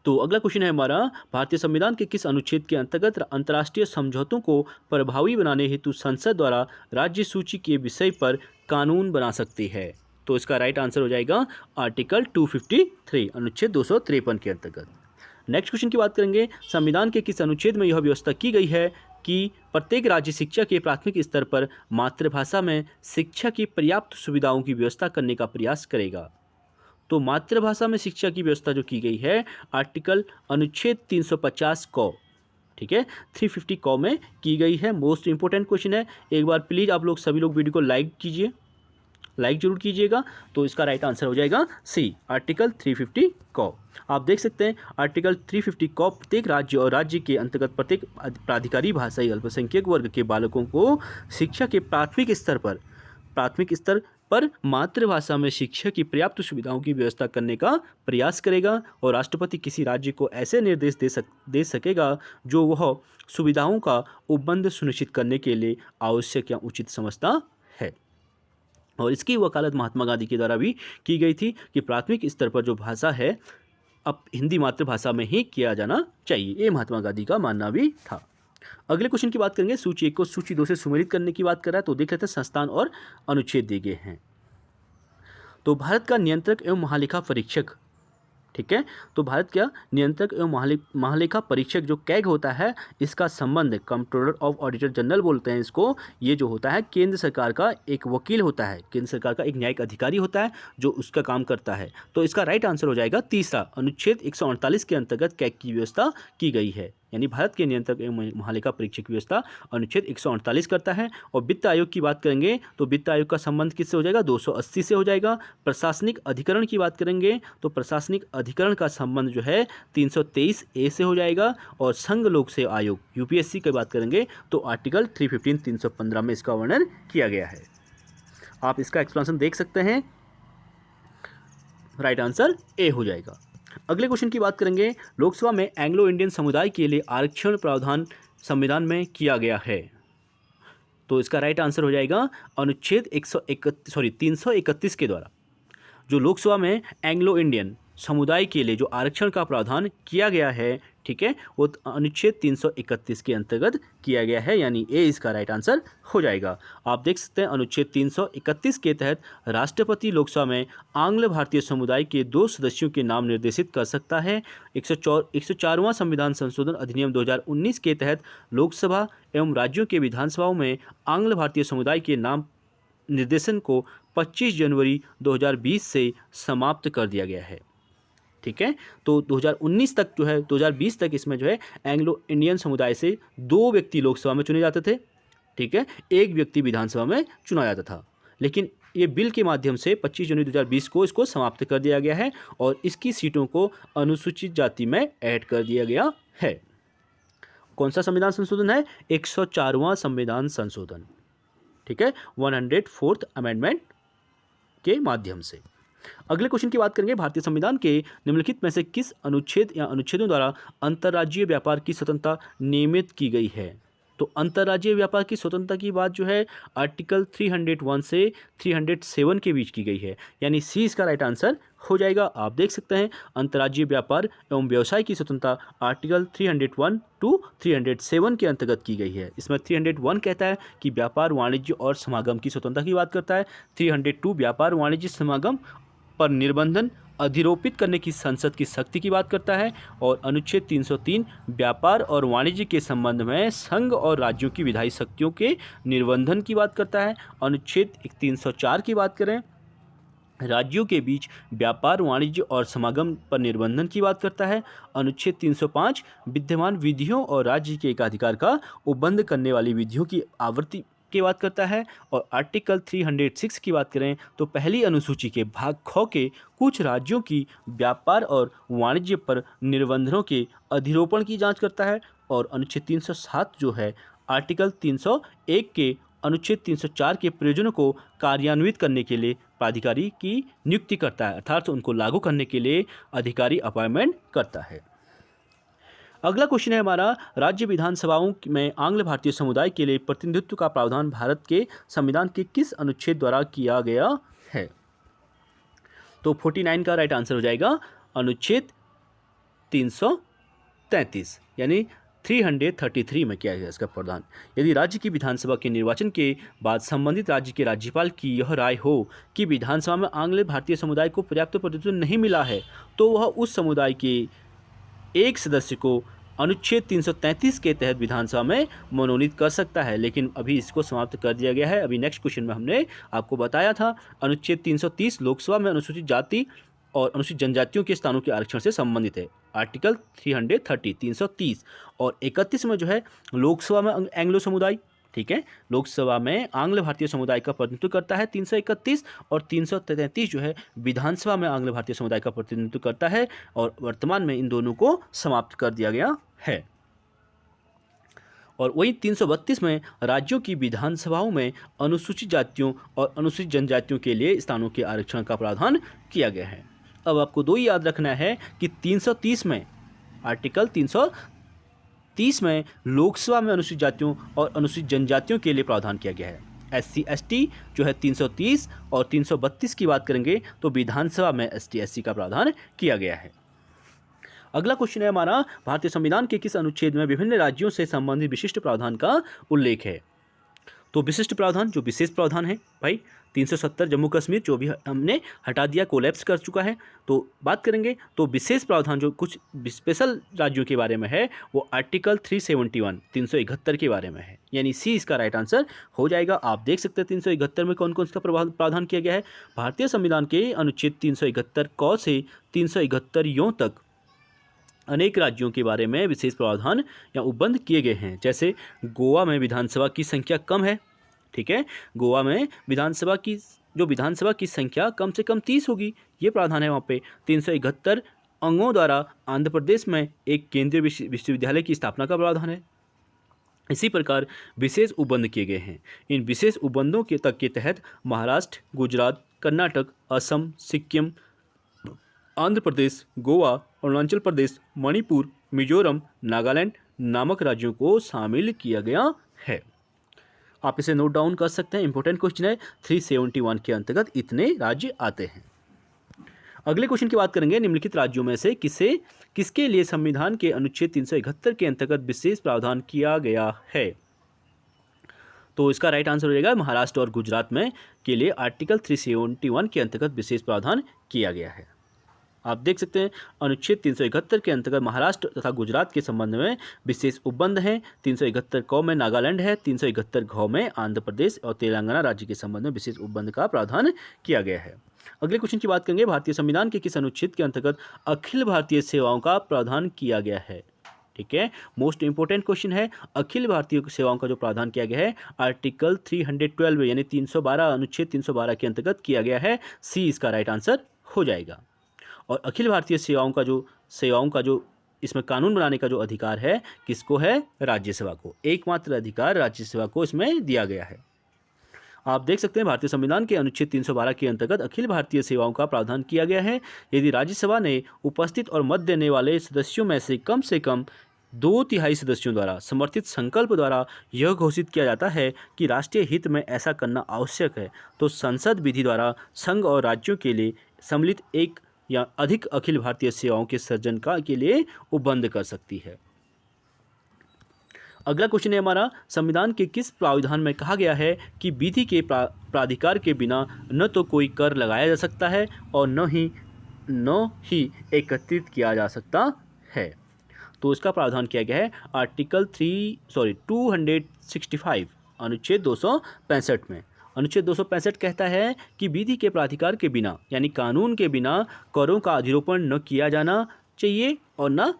तो अगला क्वेश्चन है हमारा, भारतीय संविधान के किस अनुच्छेद के अंतर्गत अंतर्राष्ट्रीय समझौतों को प्रभावी बनाने हेतु संसद द्वारा राज्य सूची के विषय पर कानून बना सकती है? तो इसका राइट आंसर हो जाएगा आर्टिकल 253 अनुच्छेद 253 के अंतर्गत। नेक्स्ट क्वेश्चन की बात करेंगे, संविधान के किस अनुच्छेद में यह व्यवस्था की गई है कि प्रत्येक राज्य शिक्षा के प्राथमिक स्तर पर मातृभाषा में शिक्षा की पर्याप्त सुविधाओं की व्यवस्था करने का प्रयास करेगा? तो मातृभाषा में शिक्षा की व्यवस्था जो की गई है आर्टिकल अनुच्छेद 350 क, ठीक है, 350 क में की गई है। मोस्ट इंपोर्टेंट क्वेश्चन है, एक बार प्लीज़ आप लोग सभी लोग वीडियो को लाइक कीजिए, लाइक जरूर कीजिएगा। तो इसका राइट आंसर हो जाएगा सी, आर्टिकल 350 क। आप देख सकते हैं आर्टिकल 350 क प्रत्येक राज्य और राज्य के अंतर्गत प्रत्येक प्राधिकारी भाषाई अल्पसंख्यक वर्ग के बालकों को शिक्षा के प्राथमिक स्तर पर मातृभाषा में शिक्षा की पर्याप्त सुविधाओं की व्यवस्था करने का प्रयास करेगा। और राष्ट्रपति किसी राज्य को ऐसे निर्देश दे सकेगा जो वह सुविधाओं का उपबंध सुनिश्चित करने के लिए आवश्यक या उचित समझता है। और इसकी वकालत महात्मा गांधी के द्वारा भी की गई थी कि प्राथमिक स्तर पर जो भाषा है अब हिंदी मातृभाषा में ही किया जाना चाहिए, ये महात्मा गांधी का मानना भी था। अगले क्वेश्चन की बात करेंगे, सूची 1 को सूची 2 से सुमेलित करने की बात कर रहा है। तो देख लेते हैं संस्थान और अनुच्छेद दिए गए हैं। तो भारत का नियंत्रक एवं महालेखा परीक्षक, ठीक है, तो भारत का नियंत्रक एवं महालेखा परीक्षक जो कैग होता है, इसका संबंध कंट्रोलर ऑफ ऑडिटर जनरल बोलते हैं इसको। ये जो होता है केंद्र सरकार का एक वकील होता है, केंद्र सरकार का एक न्यायिक अधिकारी होता है जो उसका काम करता है। तो इसका राइट आंसर हो जाएगा तीसरा, अनुच्छेद 148 के अंतर्गत कैग की व्यवस्था की गई है। यानी भारत के नियंत्रक एवं महालेखा परीक्षक की व्यवस्था अनुच्छेद 148 करता है। और वित्त आयोग की बात करेंगे तो वित्त आयोग का संबंध किससे हो जाएगा, 280 से हो जाएगा। प्रशासनिक अधिकरण की बात करेंगे तो प्रशासनिक अधिकरण का संबंध जो है 323A से हो जाएगा। और संघ लोक सेवा आयोग यूपीएससी की बात करेंगे तो आर्टिकल 315 315 में इसका वर्णन किया गया है। आप इसका एक्सप्लेनेशन देख सकते हैं, राइट आंसर ए हो जाएगा। अगले क्वेश्चन की बात करेंगे, लोकसभा में एंग्लो इंडियन समुदाय के लिए आरक्षण प्रावधान संविधान में किया गया है। तो इसका राइट आंसर हो जाएगा अनुच्छेद 331 के द्वारा जो लोकसभा में एंग्लो इंडियन समुदाय के लिए जो आरक्षण का प्रावधान किया गया है, ठीक है, वो अनुच्छेद 331 के अंतर्गत किया गया है, यानी ए इसका राइट आंसर हो जाएगा। आप देख सकते हैं अनुच्छेद 331 के तहत राष्ट्रपति लोकसभा में आंग्ल भारतीय समुदाय के 2 सदस्यों के नाम निर्देशित कर सकता है। 104वां संविधान संशोधन अधिनियम 2019 के तहत लोकसभा एवं राज्यों के विधानसभाओं में आंग्ल भारतीय समुदाय के नाम निर्देशन को 25 जनवरी 2020 से समाप्त कर दिया गया है, ठीक है। तो 2019 तक जो है 2020 तक इसमें जो है एंग्लो इंडियन समुदाय से 2 व्यक्ति लोकसभा में चुने जाते थे, ठीक है, 1 व्यक्ति विधानसभा में चुना जाता था। लेकिन ये बिल के माध्यम से 25 जनवरी 2020 को इसको समाप्त कर दिया गया है और इसकी सीटों को अनुसूचित जाति में ऐड कर दिया गया है। कौन सा संविधान संशोधन है, 104वां संविधान संशोधन, ठीक है, 104th अमेंडमेंट के माध्यम से। अगले क्वेश्चन की बात करेंगे, भारतीय संविधान के निम्नलिखित में से किस अनुच्छेद या अनुच्छेदों द्वारा अंतर्राज्यीय व्यापार की स्वतंत्रता नियमित की गई है? तो अंतर्राज्यीय व्यापार की स्वतंत्रता की बात जो है आर्टिकल 301 से 307 के बीच की गई है, यानी सी इसका राइट आंसर हो जाएगा। आप देख सकते हैं अंतर्राज्यीय व्यापार एवं व्यवसाय की स्वतंत्रता आर्टिकल 301 टू 307 के अंतर्गत की गई है। इसमें 301 कहता है कि व्यापार वाणिज्य और समागम की स्वतंत्रता की बात करता है, 302 व्यापार वाणिज्य समागम पर निर्बंधन अधिरोपित करने की संसद की शक्ति की बात करता है, और अनुच्छेद 303 व्यापार और वाणिज्य के संबंध में संघ और राज्यों की विधायी शक्तियों के निर्बंधन की बात करता है। अनुच्छेद 304 की बात करें, राज्यों के बीच व्यापार वाणिज्य और समागम पर निर्बंधन की बात करता है। अनुच्छेद 305 विद्यमान विधियों और राज्य के एकाधिकार का उपबंध करने वाली विधियों की आवृत्ति की बात करता है। और आर्टिकल 306 की बात करें तो पहली अनुसूची के भाग ख के कुछ राज्यों की व्यापार और वाणिज्य पर निर्बंधों के अधिरोपण की जांच करता है। और अनुच्छेद 307 जो है आर्टिकल 301 के अनुच्छेद 304 के प्रयोजनों को कार्यान्वित करने के लिए प्राधिकारी की नियुक्ति करता है, अर्थात उनको लागू करने के लिए अधिकारी अपॉइंटमेंट करता है। अगला क्वेश्चन है हमारा, राज्य विधानसभाओं में आंग्ल भारतीय समुदाय के लिए प्रतिनिधित्व का प्रावधान भारत के संविधान के किस अनुच्छेद द्वारा किया गया है? तो 49 का राइट आंसर हो जाएगा अनुच्छेद 333, यानी 333 में किया गया इसका प्रावधान। यदि राज्य की विधानसभा के निर्वाचन के बाद संबंधित राज्य के राज्यपाल की यह राय हो कि विधानसभा में आंग्ल भारतीय समुदाय को पर्याप्त प्रतिनिधित्व नहीं मिला है, तो वह उस समुदाय के एक सदस्य को अनुच्छेद 333 के तहत विधानसभा में मनोनीत कर सकता है, लेकिन अभी इसको समाप्त कर दिया गया है। अभी नेक्स्ट क्वेश्चन में हमने आपको बताया था अनुच्छेद 330 लोकसभा में अनुसूचित जाति और अनुसूचित जनजातियों के स्थानों के आरक्षण से संबंधित है, आर्टिकल 330 और 31 में जो है लोकसभा में एंग्लो समुदाय, ठीक है, लोकसभा में आंग्ल भारतीय समुदाय का प्रतिनिधित्व करता है 331, और 333 जो है विधानसभा में आंग्ल भारतीय समुदाय का प्रतिनिधित्व करता है, और वर्तमान में इन दोनों को समाप्त कर दिया गया है। और वहीं 332 में राज्यों की विधानसभाओं में अनुसूचित जातियों और अनुसूचित जनजातियों के लिए स्थानों के आरक्षण का प्रावधान किया गया है। अब आपको दो ही याद रखना है कि 330 में आर्टिकल 330 में लोकसभा में अनुसूचित जातियों और अनुसूचित जनजातियों के लिए प्रावधान किया गया है। SC ST जो है 330 और 332 की बात करेंगे तो विधानसभा में ST SC का प्रावधान किया गया है। अगला क्वेश्चन है हमारा, भारतीय संविधान के किस अनुच्छेद में विभिन्न राज्यों से संबंधित विशिष्ट प्रावधान का उल्लेख है? तो विशिष्ट प्रावधान जो विशेष प्रावधान है भाई 370 जम्मू कश्मीर जो भी हमने हटा दिया, कोलैप्स कर चुका है, तो बात करेंगे तो विशेष प्रावधान जो कुछ स्पेशल राज्यों के बारे में है वो आर्टिकल 371 के बारे में है, यानी सी इसका राइट आंसर हो जाएगा। आप देख सकते हैं 371 में कौन कौन सा प्रावधान किया गया है। भारतीय संविधान के अनुच्छेद 371 क से 371 यों तक अनेक राज्यों के बारे में विशेष प्रावधान या उपबंध किए गए हैं। जैसे गोवा में विधानसभा की संख्या कम है, ठीक है, गोवा में विधानसभा की संख्या कम से कम 30 होगी, ये प्रावधान है वहाँ पे। 371 अंगों द्वारा आंध्र प्रदेश में एक केंद्रीय विश्वविद्यालय की स्थापना का प्रावधान है। इसी प्रकार विशेष उपबंध किए गए हैं। इन विशेष उपबंधों के तहत महाराष्ट्र, गुजरात, कर्नाटक, असम, सिक्किम, आंध्र प्रदेश, गोवा, अरुणाचल प्रदेश, मणिपुर, मिजोरम, नागालैंड नामक राज्यों को शामिल किया गया है। आप इसे नोट डाउन कर सकते हैं, इंपॉर्टेंट क्वेश्चन है। 371 के अंतर्गत इतने राज्य आते हैं। अगले क्वेश्चन की बात करेंगे, निम्नलिखित राज्यों में से किसके लिए संविधान के अनुच्छेद 371 के अंतर्गत विशेष प्रावधान किया गया है? तो इसका राइट आंसर हो जाएगा महाराष्ट्र और गुजरात में के लिए आर्टिकल 371 के अंतर्गत विशेष प्रावधान किया गया है। आप देख सकते हैं अनुच्छेद 371 के अंतर्गत महाराष्ट्र तथा गुजरात के संबंध में विशेष उपबंध हैं। 371 क में नागालैंड है, 371 घ में आंध्र प्रदेश और तेलंगाना राज्य के संबंध में विशेष उपबंध का प्रावधान किया गया है। अगले क्वेश्चन की बात करेंगे, भारतीय संविधान के किस अनुच्छेद के अंतर्गत अखिल भारतीय सेवाओं का प्रावधान किया गया है? ठीक है, मोस्ट इंपोर्टेंट क्वेश्चन है। अखिल भारतीय सेवाओं का जो प्रावधान किया गया है आर्टिकल 312 यानी 312 अनुच्छेद 312 के अंतर्गत किया गया है। सी इसका राइट आंसर हो जाएगा। और अखिल भारतीय सेवाओं का जो इसमें कानून बनाने का जो अधिकार है किसको है? राज्यसभा को। एकमात्र अधिकार राज्यसभा को इसमें दिया गया है। आप देख सकते हैं भारतीय संविधान के अनुच्छेद 312 के अंतर्गत अखिल भारतीय सेवाओं का प्रावधान किया गया है। यदि राज्यसभा ने उपस्थित और मत देने वाले सदस्यों में से कम 2/3 सदस्यों द्वारा समर्थित संकल्प द्वारा यह घोषित किया जाता है कि राष्ट्रीय हित में ऐसा करना आवश्यक है, तो संसद विधि द्वारा संघ और राज्यों के लिए सम्मिलित एक या अधिक अखिल भारतीय सेवाओं के सृजन का के लिए उपबंध कर सकती है। अगला क्वेश्चन है हमारा, संविधान के किस प्रावधान में कहा गया है कि विधि के प्राधिकार के बिना न तो कोई कर लगाया जा सकता है और न ही एकत्रित किया जा सकता है। तो इसका प्रावधान किया गया है आर्टिकल 265 अनुच्छेद 265 में। अनुच्छेद 265 कहता है कि विधि के प्राधिकार के बिना यानी कानून के बिना करों का अधिरोपण न किया जाना चाहिए और न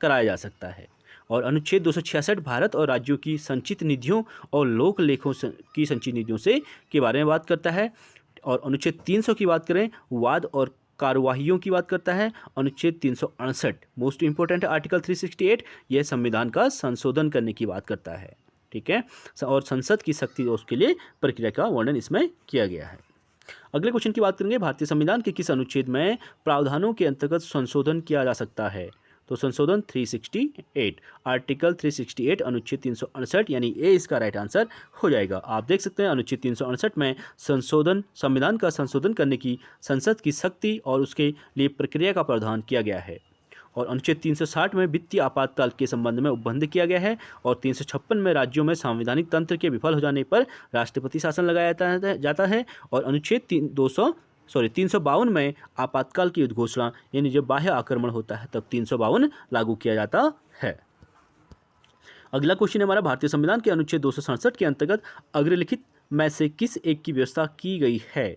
कराया जा सकता है। और अनुच्छेद 266 भारत और राज्यों की संचित निधियों और लोक लेखों की संचित निधियों से के बारे में बात करता है। और अनुच्छेद 300 की बात करें, वाद और कार्यवाहियों की बात करता है। अनुच्छेद 368 मोस्ट इंपॉर्टेंट आर्टिकल 368 यह संविधान का संशोधन करने की बात करता है। ठीक है, और संसद की शक्ति और उसके लिए प्रक्रिया का वर्णन इसमें किया गया है। अगले क्वेश्चन की बात करेंगे, भारतीय संविधान के किस अनुच्छेद में प्रावधानों के अंतर्गत संशोधन किया जा सकता है। तो संशोधन 368 आर्टिकल 368 अनुच्छेद 368 यानी ए इसका राइट आंसर हो जाएगा। आप देख सकते हैं अनुच्छेद 368 में संविधान का संशोधन करने की संसद की शक्ति और उसके लिए प्रक्रिया का प्रावधान किया गया है। और अनुच्छेद 360 में वित्तीय आपातकाल के संबंध में उपबंध किया गया है। और 356 में राज्यों में संवैधानिक तंत्र के विफल हो जाने पर राष्ट्रपति शासन लगाया जाता है। और अनुच्छेद 352 में आपातकाल की उद्घोषणा यानी जब बाह्य आक्रमण होता है तब 352 लागू किया जाता है। अगला क्वेश्चन है हमारा, भारतीय संविधान के अनुच्छेद 267 के अंतर्गत अग्रलिखित में से किस एक की व्यवस्था की गई है।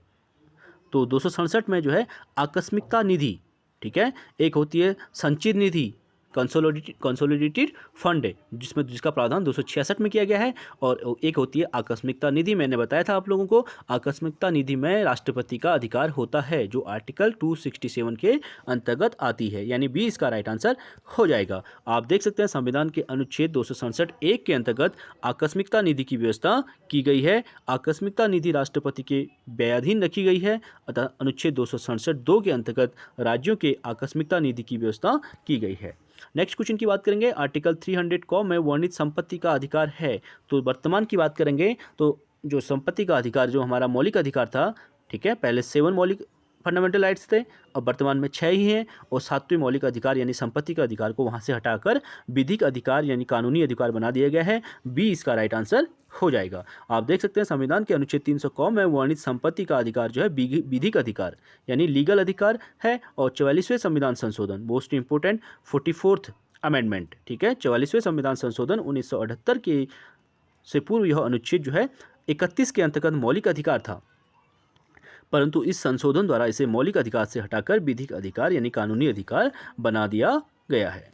तो 267 में जो है आकस्मिकता निधि, ठीक है, एक होती है संचित निधि कंसोलिडेटेड फंड जिसका प्रावधान 266 में किया गया है। और एक होती है आकस्मिकता निधि, मैंने बताया था आप लोगों को आकस्मिकता निधि में राष्ट्रपति का अधिकार होता है जो आर्टिकल 267 के अंतर्गत आती है, यानी बी इसका राइट आंसर हो जाएगा। आप देख सकते हैं संविधान के अनुच्छेद 267 एक के अंतर्गत आकस्मिकता निधि की व्यवस्था की गई है। आकस्मिकता निधि राष्ट्रपति के व्ययाधीन रखी गई है, अतः अनुच्छेद 267 2 के अंतर्गत राज्यों के आकस्मिकता निधि की व्यवस्था की गई है। नेक्स्ट क्वेश्चन की बात करेंगे, आर्टिकल 300 क में वर्णित संपत्ति का अधिकार है। तो वर्तमान की बात करेंगे तो जो संपत्ति का अधिकार जो हमारा मौलिक अधिकार था, ठीक है, पहले 7 मौलिक फंडामेंटल राइट्स थे, अब वर्तमान में 6 ही हैं। और 7वें मौलिक अधिकार यानी संपत्ति का अधिकार को वहाँ से हटाकर विधिक अधिकार यानी कानूनी अधिकार बना दिया गया है। बी इसका राइट आंसर हो जाएगा। आप देख सकते हैं संविधान के अनुच्छेद 300 क में वर्णित संपत्ति का अधिकार जो है विधिक अधिकार यानी लीगल अधिकार है। और 44वें संविधान संशोधन मोस्ट इंपोर्टेंट 44th अमेंडमेंट, ठीक है, 44वें संविधान संशोधन 1978 के से पूर्व यह अनुच्छेद जो है 31 के अंतर्गत मौलिक अधिकार था, परंतु इस संशोधन द्वारा इसे मौलिक अधिकार से हटाकर विधिक अधिकार यानी कानूनी अधिकार बना दिया गया है।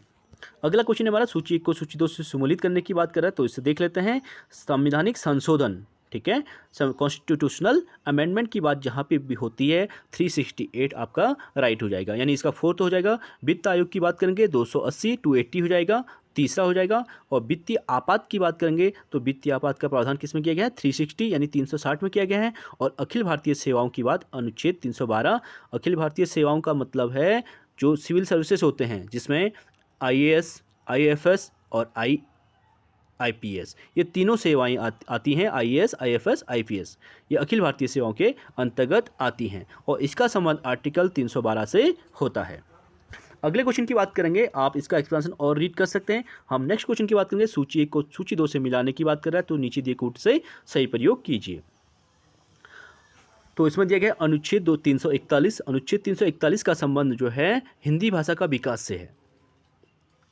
अगला क्वेश्चन हमारा सूची 1 को सूची 2 से सुमेलित करने की बात कर रहा है, तो इसे देख लेते हैं। संवैधानिक संशोधन, ठीक है, कॉन्स्टिट्यूशनल अमेंडमेंट की बात जहाँ पे भी होती है 368 आपका राइट हो जाएगा, यानी इसका 4th हो जाएगा। वित्त आयोग की बात करेंगे 280 280 हो जाएगा, तीसरा हो जाएगा। और वित्तीय आपात की बात करेंगे तो वित्तीय आपात का प्रावधान किस में किया गया है 360 यानी 360 में किया गया है। और अखिल भारतीय सेवाओं की बात अनुच्छेद 312, अखिल भारतीय सेवाओं का मतलब है जो सिविल सर्विसेज होते हैं जिसमें IAS IFS और IPS ये तीनों सेवाएं आती हैं। IAS IFS IPS ये अखिल भारतीय सेवाओं के अंतर्गत आती हैं और इसका संबंध आर्टिकल 312 से होता है। अगले क्वेश्चन की बात करेंगे, आप इसका एक्सप्लेनेशन और रीड कर सकते हैं। हम नेक्स्ट क्वेश्चन की बात करेंगे, सूची 1 को सूची 2 से मिलाने की बात कर रहा है, तो नीचे दिए कूट से सही प्रयोग कीजिए। तो इसमें दिया गया अनुच्छेद 341, अनुच्छेद 341 का संबंध जो है हिंदी भाषा का विकास से है,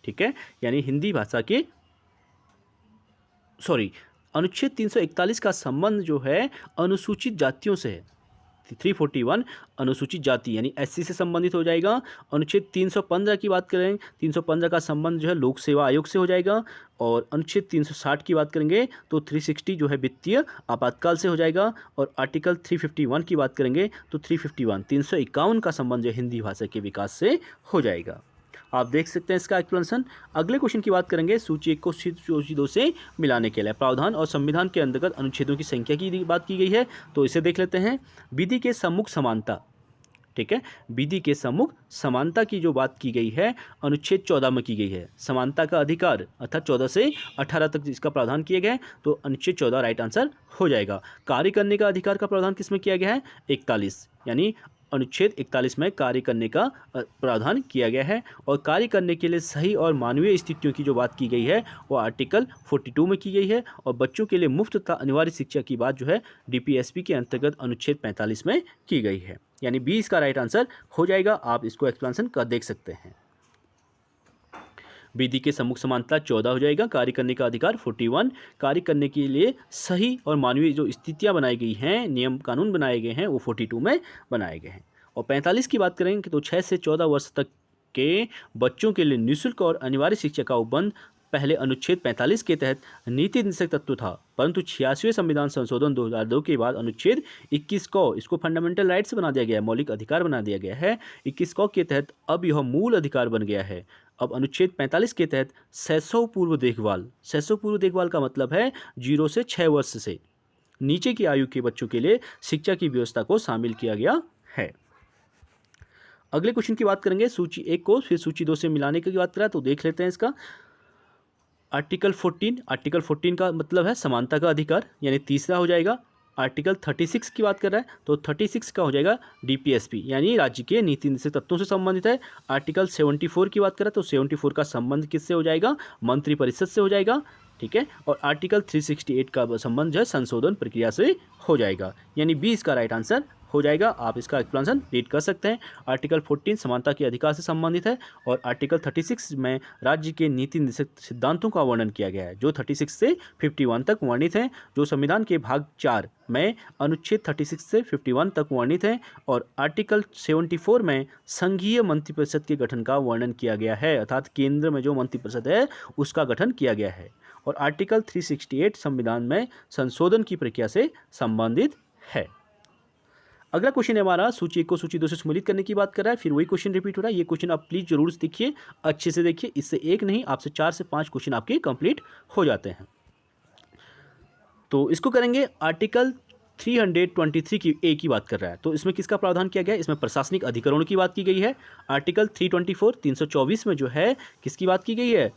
ठीक है, यानी हिंदी भाषा के अनुच्छेद 341 का संबंध जो है अनुसूचित जातियों से है। 341 अनुसूचित जाति यानी SC से संबंधित हो जाएगा। अनुच्छेद 315 की बात करें, 315 का संबंध जो है लोक सेवा आयोग से हो जाएगा। और अनुच्छेद 360 की बात करेंगे तो 360 जो है वित्तीय आपातकाल से हो जाएगा। और आर्टिकल 351 की बात करेंगे तो 351 का संबंध जो हिंदी भाषा के विकास से हो जाएगा। आप देख सकते हैं इसका एक्सप्लेनेशन। अगले क्वेश्चन की बात करेंगे, सूची 1 को सूची 2 से मिलाने के लिए प्रावधान और संविधान के अंतर्गत अनुच्छेदों की संख्या की बात की गई है, तो इसे देख लेते हैं। विधि के सम्मुख समानता, ठीक है। विधि के सम्मुख समानता की जो बात की गई है अनुच्छेद 14 में की गई है। समानता का अधिकार अर्थात 14 से 18 तक जिसका प्रावधान किया गया है, तो अनुच्छेद 14 राइट आंसर हो जाएगा। कार्य करने का अधिकार का प्रावधान किसमें किया गया है? 41, यानी अनुच्छेद 41 में कार्य करने का प्रावधान किया गया है। और कार्य करने के लिए सही और मानवीय स्थितियों की जो बात की गई है वो आर्टिकल 42 में की गई है। और बच्चों के लिए मुफ्त तथा अनिवार्य शिक्षा की बात जो है डीपीएसपी के अंतर्गत अनुच्छेद 45 में की गई है, यानी 20 का राइट आंसर हो जाएगा। आप इसको एक्सप्लेनेशन कर देख सकते हैं। विधि के सम्मुख समानता 14 हो जाएगा। कार्य करने का अधिकार 41। कार्य करने के लिए सही और मानवीय जो स्थितियां बनाई गई हैं, नियम कानून बनाए गए हैं, वो 42 में बनाए गए हैं। और 45 की बात करेंगे तो 6 से 14 वर्ष तक के बच्चों के लिए निःशुल्क और अनिवार्य शिक्षा का उपबंध पहले अनुच्छेद 45 के तहत नीति निर्देशक तत्व था, परंतु 86वें संविधान संशोधन 2002 के बाद अनुच्छेद 21 को इसको फंडामेंटल राइट्स बना दिया गया है, मौलिक अधिकार बना दिया गया है। 21 को के तहत अब यह मूल अधिकार बन गया है। अब अनुच्छेद 45 के तहत शैशव पूर्व देखभाल, शैशव पूर्व देखभाल का मतलब है 0 से 6 वर्ष से नीचे की आयु के बच्चों के लिए शिक्षा की व्यवस्था को शामिल किया गया है। अगले क्वेश्चन की बात करेंगे सूची 1 को फिर सूची 2 से मिलाने की बात करें तो देख लेते हैं इसका। आर्टिकल 14 का मतलब है समानता का अधिकार, यानी तीसरा हो जाएगा। आर्टिकल 36 की बात कर रहा है तो 36 का हो जाएगा डीपीएसपी, यानी राज्य के नीति निर्देशक तत्वों से संबंधित है। आर्टिकल 74 की बात करें तो 74 का संबंध किससे हो जाएगा? मंत्रिपरिषद से हो जाएगा, ठीक है। और आर्टिकल 368 का संबंध जो है संशोधन प्रक्रिया से हो जाएगा, यानी 20 का राइट आंसर हो जाएगा। आप इसका एक्सप्लेनेशन रीड कर सकते हैं। आर्टिकल 14 समानता के अधिकार से संबंधित है और आर्टिकल 36 में राज्य के नीति निर्देशक सिद्धांतों का वर्णन किया गया है, जो 36 से 51 तक वर्णित हैं, जो संविधान के भाग 4 में अनुच्छेद 36 से 51 तक वर्णित हैं। और आर्टिकल 74 में संघीय मंत्रिपरिषद के गठन का वर्णन किया गया है, अर्थात केंद्र में जो मंत्रिपरिषद है उसका गठन किया गया है। और आर्टिकल 368 संविधान में संशोधन की प्रक्रिया से संबंधित है। अगला क्वेश्चन है हमारा सूची 1 को सूची 2 से सम्मिलित करने की बात कर रहा है। फिर वही क्वेश्चन रिपीट हो रहा है। ये क्वेश्चन आप प्लीज जरूर देखिए, अच्छे से देखिए, इससे एक नहीं आपसे 4 से 5 क्वेश्चन आपके कंप्लीट हो जाते हैं। तो इसको करेंगे आर्टिकल 323 की ए की बात कर रहा है, तो इसमें किसका प्रावधान किया गया है? इसमें प्रशासनिक अधिकरणों की बात की गई है। आर्टिकल 324 में जो है किसकी बात की गई है?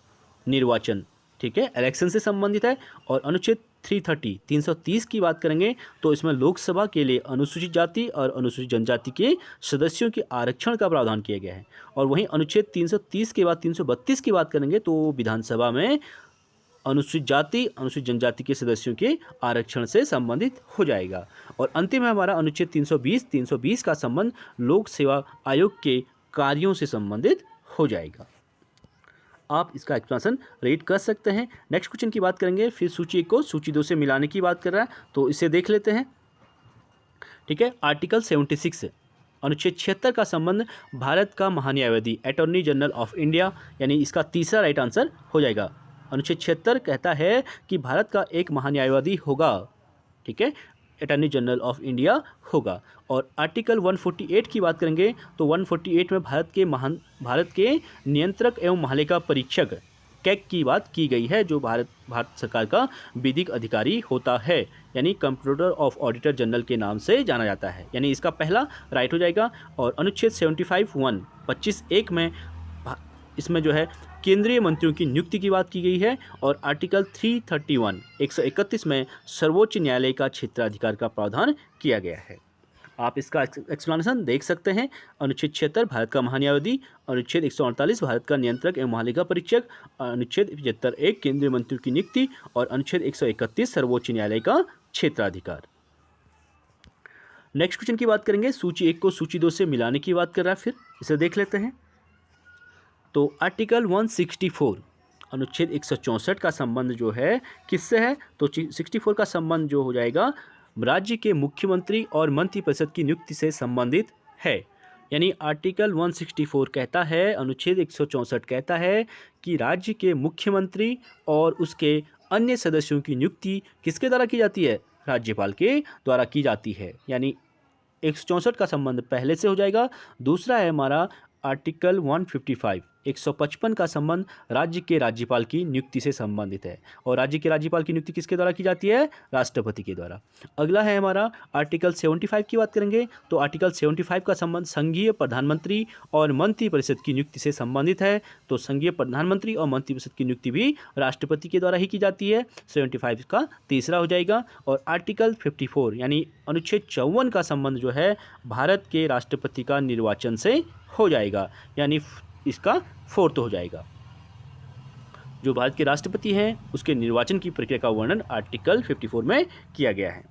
निर्वाचन, ठीक है, इलेक्शन से संबंधित है। और अनुच्छेद 330 की बात करेंगे तो इसमें लोकसभा के लिए अनुसूचित जाति और अनुसूचित जनजाति के सदस्यों के आरक्षण का प्रावधान किया गया है। और वहीं अनुच्छेद 330 के बाद 332 की बात करेंगे तो विधानसभा में अनुसूचित जाति अनुसूचित जनजाति के सदस्यों के आरक्षण से संबंधित हो जाएगा। और अंतिम है हमारा अनुच्छेद 320 का संबंध लोक सेवा आयोग के कार्यों से संबंधित हो जाएगा। आप इसका एक्सप्लेनेशन रीड कर सकते हैं। नेक्स्ट क्वेश्चन की बात करेंगे, फिर सूची 1 को सूची 2 से मिलाने की बात कर रहा है, तो इसे देख लेते हैं, ठीक है। आर्टिकल 76 अनुच्छेद 76 का संबंध भारत का महान्यायवादी अटॉर्नी जनरल ऑफ इंडिया, यानी इसका तीसरा राइट आंसर हो जाएगा। अनुच्छेद 76 कहता है कि भारत का एक महान्यायवादी होगा, ठीक है, अटॉर्नी जनरल ऑफ इंडिया होगा। और आर्टिकल 148 की बात करेंगे तो 148 में भारत के नियंत्रक एवं महालेखा परीक्षक कैग की बात की गई है, जो भारत सरकार का विधिक अधिकारी होता है, यानी कंप्ट्रोलर ऑफ ऑडिटर जनरल के नाम से जाना जाता है, यानी इसका पहला राइट हो जाएगा। और अनुच्छेद 25(1) में इसमें जो है केंद्रीय मंत्रियों की नियुक्ति की बात की गई है। और आर्टिकल 131 में सर्वोच्च न्यायालय का क्षेत्राधिकार का प्रावधान किया गया है। आप इसका एक्सप्लेनेशन देख सकते हैं। अनुच्छेद 76 भारत का महान्यायवादी, अनुच्छेद 148 भारत का नियंत्रक एवं महालेखा परीक्षक, अनुच्छेद 75 केंद्रीय मंत्रियों की नियुक्ति और अनुच्छेद 131 सर्वोच्च न्यायालय का क्षेत्राधिकार। नेक्स्ट क्वेश्चन की बात करेंगे, सूची 1 को सूची 2 से मिलाने की बात कर रहा है, फिर इसे देख लेते हैं। तो आर्टिकल 164 अनुच्छेद 164 का संबंध जो है किससे है? तो 64 का संबंध जो हो जाएगा राज्य के मुख्यमंत्री और मंत्रिपरिषद की नियुक्ति से संबंधित है। यानी आर्टिकल 164 कहता है, अनुच्छेद 164 कहता है कि राज्य के मुख्यमंत्री और उसके अन्य सदस्यों की नियुक्ति किसके द्वारा की जाती है? राज्यपाल के द्वारा की जाती है। यानी 164 का संबंध पहले से हो जाएगा। दूसरा है हमारा आर्टिकल 155 155 का संबंध राज्य के राज्यपाल की नियुक्ति से संबंधित है और राज्य के राज्यपाल की नियुक्ति किसके द्वारा की जाती है? राष्ट्रपति के द्वारा। अगला है हमारा आर्टिकल 75 की बात करेंगे तो आर्टिकल 75 का संबंध संघीय प्रधानमंत्री और मंत्रिपरिषद की नियुक्ति से संबंधित है। तो संघीय प्रधानमंत्री और मंत्रिपरिषद की नियुक्ति भी राष्ट्रपति के द्वारा ही की जाती है। 75 का तीसरा हो जाएगा। और आर्टिकल 54 यानी अनुच्छेद 54 का संबंध जो है भारत के राष्ट्रपति का निर्वाचन से हो जाएगा, यानी इसका फोर्थ हो जाएगा। जो भारत के राष्ट्रपति हैं उसके निर्वाचन की प्रक्रिया का वर्णन आर्टिकल 54 में किया गया है।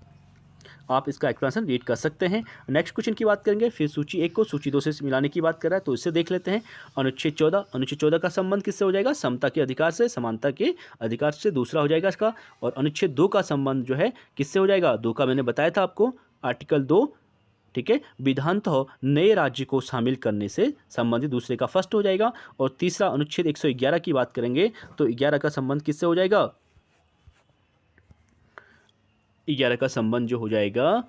आप इसका एक्सप्लेनेशन रीड कर सकते हैं। नेक्स्ट क्वेश्चन की बात करेंगे, फिर सूची 1 को सूची 2 से मिलाने की बात कर रहा है तो इससे देख लेते हैं। अनुच्छेद 14 का संबंध किससे हो जाएगा? समता के अधिकार से, समानता के अधिकार से दूसरा हो जाएगा इसका। और अनुच्छेद 2 का संबंध जो है किससे हो जाएगा? 2 का मैंने बताया था आपको, आर्टिकल 2, ठीक है, विधानतः नए राज्य को शामिल करने से संबंधित दूसरे का फर्स्ट हो जाएगा। और तीसरा अनुच्छेद 111 की बात करेंगे तो 11 का संबंध किससे हो जाएगा? 11 का संबंध जो हो जाएगा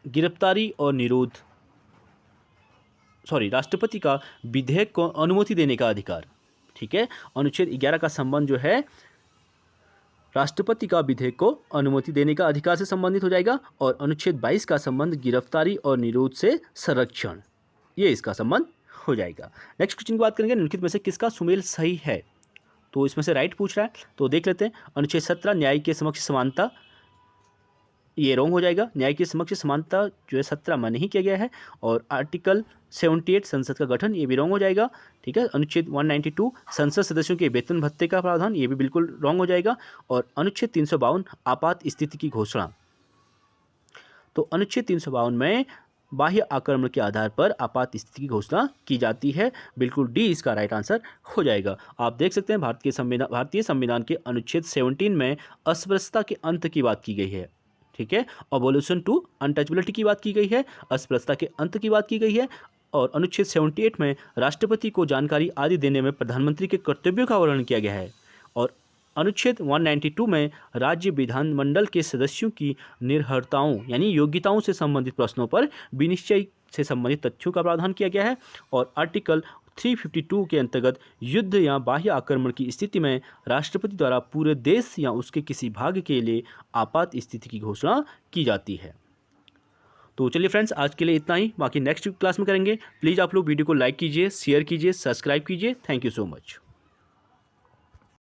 गिरफ्तारी और निरोध, राष्ट्रपति का विधेयक को अनुमति देने का अधिकार, ठीक है। अनुच्छेद 11 का संबंध जो है राष्ट्रपति का विधेयक को अनुमति देने का अधिकार से संबंधित हो जाएगा। और अनुच्छेद 22 का संबंध गिरफ्तारी और निरोध से संरक्षण, ये इसका संबंध हो जाएगा। नेक्स्ट क्वेश्चन की बात करेंगे, निम्नलिखित में से किसका सुमेल सही है? तो इसमें से राइट पूछ रहा है तो देख लेते हैं। अनुच्छेद 17 न्याय के समक्ष समानता, ये रॉन्ग हो जाएगा। न्याय के समक्ष समानता जो है 17 में नहीं किया गया है। और आर्टिकल 78 संसद का गठन, ये भी रॉन्ग हो जाएगा, ठीक है। अनुच्छेद 192 संसद सदस्यों के वेतन भत्ते का प्रावधान, ये भी बिल्कुल रॉन्ग हो जाएगा। और अनुच्छेद 352 आपात स्थिति की घोषणा, तो अनुच्छेद 352 में बाह्य आक्रमण के आधार पर आपात स्थिति की घोषणा की जाती है, बिल्कुल डी इसका राइट आंसर हो जाएगा। आप देख सकते हैं भारतीय संविधान के अनुच्छेद 17 में अस्पृश्यता के अंत की बात की गई है, ठीक है। अबोल्यूशन टू अनटचेबिलिटी की बात की गई है, अस्पृश्यता के अंत की बात की गई है। और अनुच्छेद 78 में राष्ट्रपति को जानकारी आदि देने में प्रधानमंत्री के कर्तव्यों का वर्णन किया गया है। और अनुच्छेद 192 में राज्य विधानमंडल के सदस्यों की निर्भरताओं यानी योग्यताओं से संबंधित प्रश्नों पर विनिश्चय से संबंधित तथ्यों का प्रावधान किया गया है। और आर्टिकल 352 के अंतर्गत युद्ध या बाह्य आक्रमण की स्थिति में राष्ट्रपति द्वारा पूरे देश या उसके किसी भाग के लिए आपात स्थिति की घोषणा की जाती है। तो चलिए फ्रेंड्स, आज के लिए इतना ही, बाकी नेक्स्ट क्लास में करेंगे। प्लीज़ आप लोग वीडियो को लाइक कीजिए, शेयर कीजिए, सब्सक्राइब कीजिए। Thank you so much.